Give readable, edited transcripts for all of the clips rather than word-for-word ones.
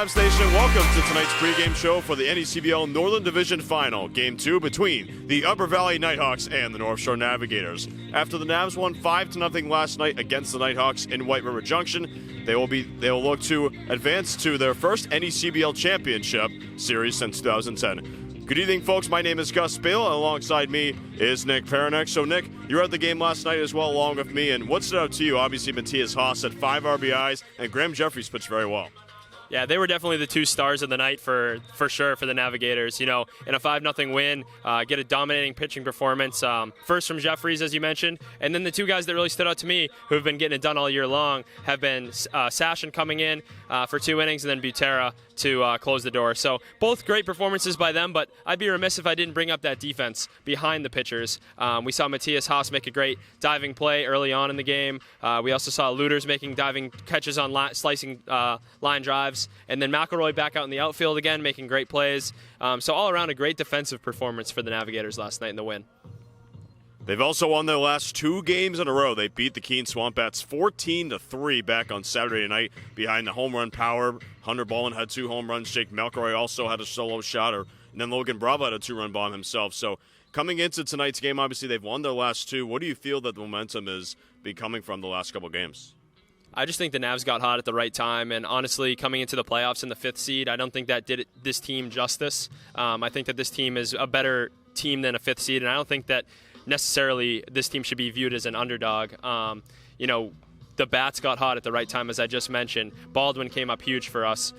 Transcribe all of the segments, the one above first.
Navs Nation, welcome to tonight's pregame show for the NECBL Northern Division Final, Game 2 between the Upper Valley Nighthawks and the North Shore Navigators. After the Navs won 5-0 last night against the Nighthawks in White River Junction, they will look to advance to their first NECBL championship series since 2010. Good evening, folks. My name is Gus Baylow, and alongside me is Nick Perenick. So, Nick, you were at the game last night as well, along with me, and what stood out to you? Obviously, Matthias Haas had 5 RBIs, and Graham Jeffries pitched very well. Yeah, they were definitely the 2 stars of the night for sure for the Navigators. You know, in a 5-0 win, get a dominating pitching performance. First from Jeffries, as you mentioned, and then the 2 guys that really stood out to me, who have been getting it done all year long, have been Sashin coming in for 2 innings, and then Butera to close the door. So both great performances by them, but I'd be remiss if I didn't bring up that defense behind the pitchers. We saw Matthias Haas make a great diving play early on in the game. We also saw Luters making diving catches on slicing line drives. And then McElroy back out in the outfield again, making great plays. So all around a great defensive performance for the Navigators last night in the win. They've also won their last 2 games in a row. They beat the Keene Swamp Bats 14-3 back on Saturday night behind the home run power. Hunter Ballin had 2 home runs. Jake Melkeroy also had a solo shot, and then Logan Bravo had a 2-run bomb himself. So coming into tonight's game, obviously they've won their last 2. What do you feel that the momentum is coming from the last couple games? I just think the Navs got hot at the right time, and honestly, coming into the playoffs in the 5th seed, I don't think that did this team justice. I think that this team is a better team than a 5th seed, and I don't think that necessarily this team should be viewed as an underdog. You know, the bats got hot at the right time, as I just mentioned. Baldwin came up huge for us.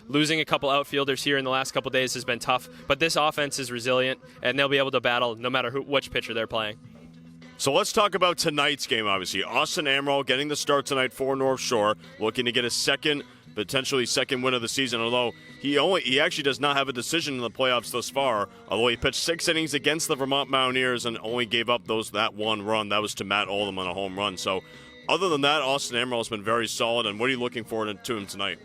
Losing a couple outfielders here in the last couple days has been tough, but this offense is resilient, and they'll be able to battle no matter which pitcher they're playing. So let's talk about tonight's game, obviously. Austin Amaral getting the start tonight for North Shore, looking to get his potentially second win of the season, although he actually does not have a decision in the playoffs thus far, although he pitched 6 innings against the Vermont Mountaineers and only gave up that 1 run. That was to Matt Oldham on a home run. So other than that, Austin Amaral has been very solid, and what are you looking forward to him tonight?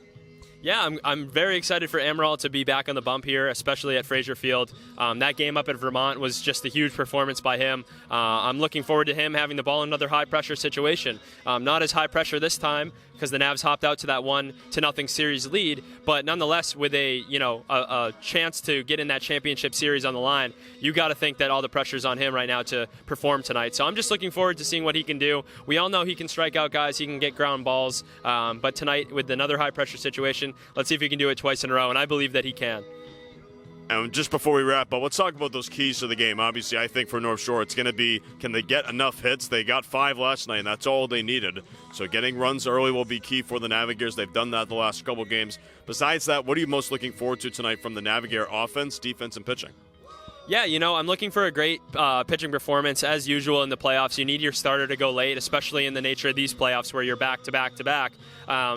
Yeah, I'm very excited for Amaral to be back on the bump here, especially at Fraser Field. That game up at Vermont was just a huge performance by him. I'm looking forward to him having the ball in another high-pressure situation. Not as high pressure this time because the Navs hopped out to that 1-0 series lead, but nonetheless with a chance to get in that championship series on the line, you got to think that all the pressure's on him right now to perform tonight. So I'm just looking forward to seeing what he can do. We all know he can strike out guys, he can get ground balls, but tonight with another high-pressure situation, let's see if he can do it twice in a row, and I believe that he can. And just before we wrap up, let's talk about those keys to the game. Obviously, I think for North Shore, it's going to be, can they get enough hits? They got 5 last night, and that's all they needed. So getting runs early will be key for the Navigators. They've done that the last couple games. Besides that, what are you most looking forward to tonight from the Navigator offense, defense, and pitching? Yeah, I'm looking for a great pitching performance. As usual in the playoffs, you need your starter to go late, especially in the nature of these playoffs where you're back-to-back-to-back.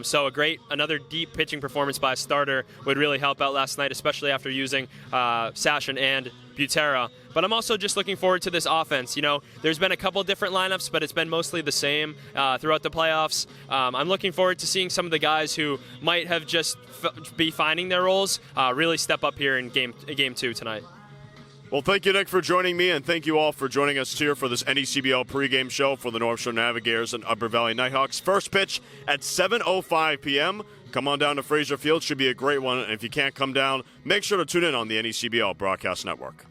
So another deep pitching performance by a starter would really help out last night, especially after using Sashin and Butera. But I'm also just looking forward to this offense. There's been a couple different lineups, but it's been mostly the same throughout the playoffs. I'm looking forward to seeing some of the guys who might have just be finding their roles really step up here in game 2 tonight. Well, thank you, Nick, for joining me, and thank you all for joining us here for this NECBL pregame show for the North Shore Navigators and Upper Valley Nighthawks. First pitch at 7:05 p.m. Come on down to Fraser Field. Should be a great one. And if you can't come down, make sure to tune in on the NECBL Broadcast Network.